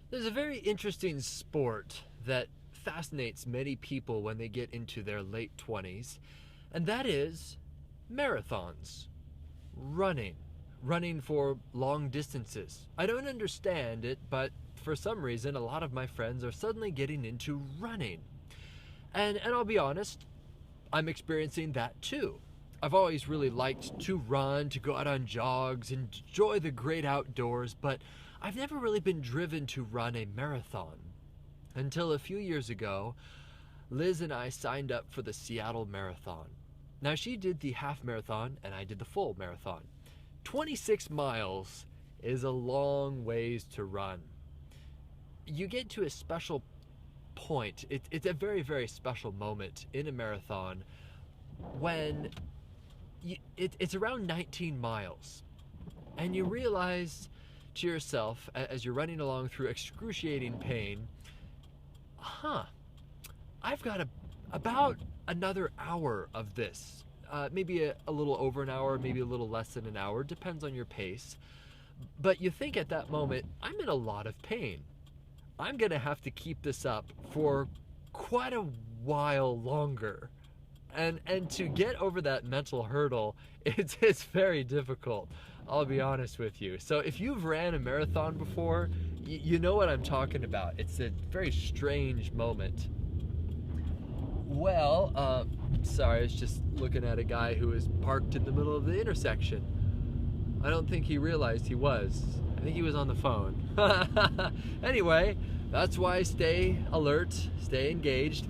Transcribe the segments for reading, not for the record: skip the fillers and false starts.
There's a very interesting sport that fascinates many people when they get into their late 20s, and that is marathons. Running. Running for long distances. I don't understand it, but for some reason, a lot of my friends are suddenly getting into running. And I'll be honest, I'm experiencing that too. I've always really liked to run, to go out on jogs, enjoy the great outdoors, but I've never really been driven to run a marathon. Until a few years ago, Liz and I signed up for the Seattle Marathon. Now, she did the half marathon and I did the full marathon. 26 miles is a long ways to run. You get to a special point. It's a very, very special moment in a marathon when it's around 19 miles. And you realize to yourself, as you're running along through excruciating pain, I've got about another hour of this. Maybe a little over an hour, maybe a little less than an hour, depends on your pace. But you think at that moment, I'm in a lot of pain. I'm going to have to keep this up for quite a while longer. And to get over that mental hurdle, it's very difficult. I'll be honest with you. So if you've ran a marathon before, you know what I'm talking about. It's a very strange moment. Well, sorry, I was just looking at a guy who was parked in the middle of the intersection. I don't think he realized he was. I think he was on the phone. Anyway, that's why I stay alert, stay engaged.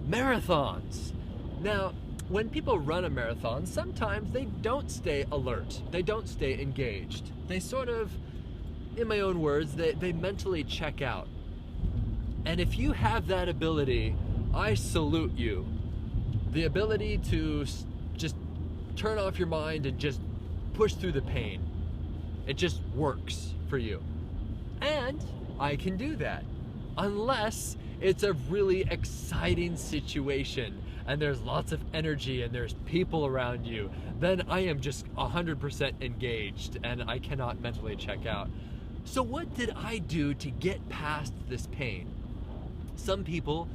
Marathons. Now, when people run a marathon, sometimes they don't stay alert. They don't stay engaged. They sort of, in my own words, they mentally check out. And if you have that ability, I salute you. The ability to just turn off your mind and just push through the pain. It just works for you. And I can do that. Unless it's a really exciting situation and there's lots of energy and there's people around you, then I am just 100% engaged and I cannot mentally check out. So what did I do to get past this pain? Some people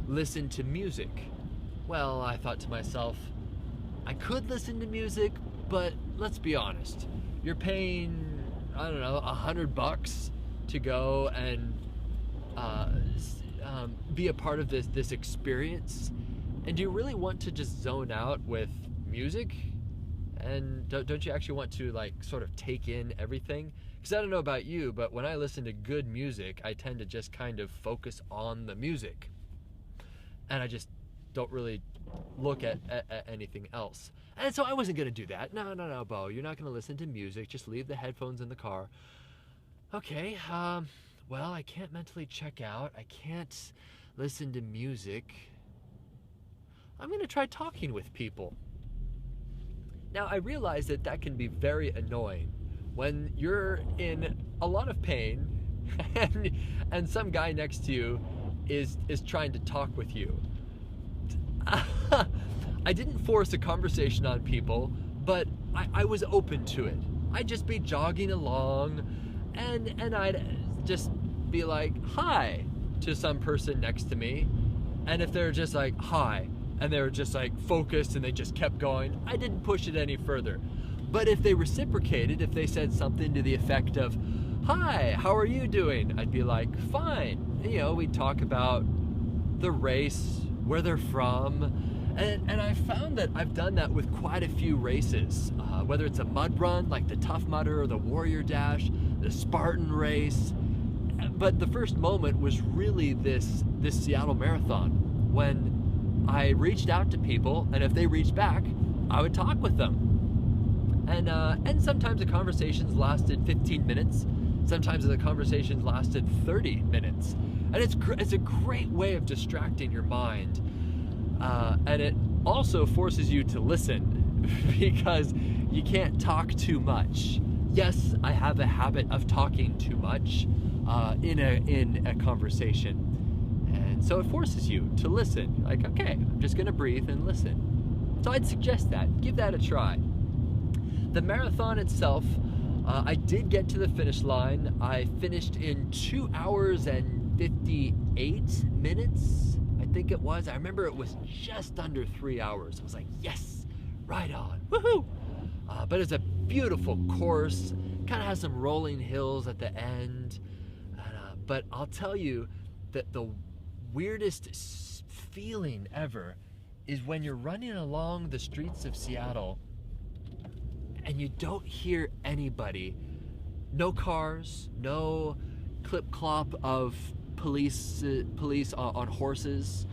listen to music. Well, I thought to myself, I could listen to music, but let's be honest. You're paying, I don't know, $100 to go and be a part of this experience. And do you really want to just zone out with music? And don't you actually want to like sort of take in everything? Because I don't know about you, but when I listen to good music, I tend to just kind of focus on the music. And I just don't really look at anything else. And so I wasn't going to do that. No, Beau, you're not going to listen to music. Just leave the headphones in the car. Okay, well, I can't mentally check out. I can't listen to music. I'm going to try talking with people. Now, I realize that can be very annoying when you're in a lot of pain and some guy next to you is trying to talk with you. I didn't force a conversation on people, but I was open to it. I'd just be jogging along and I'd just be like, hi, to some person next to me. And if they're just like, hi, and they were just like focused and they just kept going, I didn't push it any further. But if they reciprocated, if they said something to the effect of, hi, how are you doing? I'd be like, fine. You know, we'd talk about the race, where they're from. And I found that I've done that with quite a few races, whether it's a mud run, like the Tough Mudder or the Warrior Dash, the Spartan race. But the first moment was really this Seattle Marathon, when I reached out to people, and if they reached back, I would talk with them. And sometimes the conversations lasted 15 minutes. Sometimes the conversations lasted 30 minutes. And it's a great way of distracting your mind. And it also forces you to listen because you can't talk too much. Yes, I have a habit of talking too much in a conversation. And so it forces you to listen. Like, okay, I'm just going to breathe and listen. So I'd suggest that. Give that a try. The marathon itself, I did get to the finish line. I finished in 2 hours and 58 minutes, I think it was. I remember it was just under 3 hours. I was like, yes, right on, woohoo! But it's a beautiful course, kind of has some rolling hills at the end. But I'll tell you that the weirdest feeling ever is when you're running along the streets of Seattle and you don't hear anybody. No cars, no clip-clop of police on horses.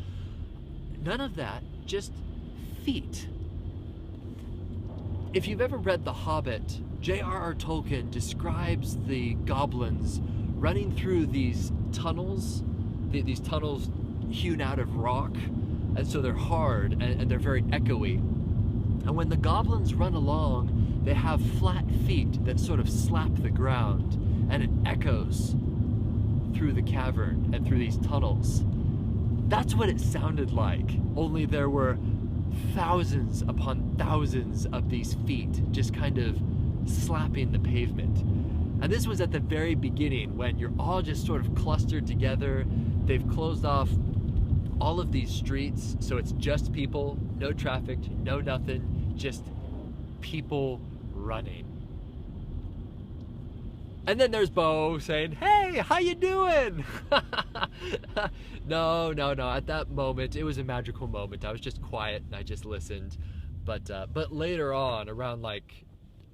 None of that, just feet. If you've ever read The Hobbit, J.R.R. Tolkien describes the goblins running through these tunnels hewn out of rock, and so they're hard and they're very echoey. And when the goblins run along, they have flat feet that sort of slap the ground, and it echoes through the cavern and through these tunnels. That's what it sounded like, only there were thousands upon thousands of these feet just kind of slapping the pavement. And this was at the very beginning, when you're all just sort of clustered together. They've closed off all of these streets, so it's just people, no traffic, no nothing, just people running. And then there's BeauCh saying, hey, how you doing? No, at that moment, it was a magical moment. I was just quiet and I just listened. But later on, around like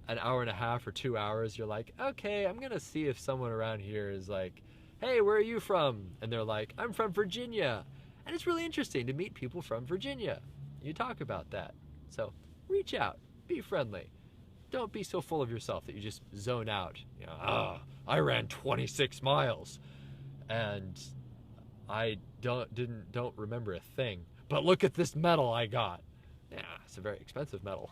an hour and a half or 2 hours, you're like, okay, I'm gonna see if someone around here is like, hey, where are you from? And they're like, I'm from Virginia. And it's really interesting to meet people from Virginia. You talk about that. So reach out, be friendly. Don't be so full of yourself that you just zone out. You know, I ran 26 miles and I don't remember a thing. But look at this medal I got. Yeah, it's a very expensive medal.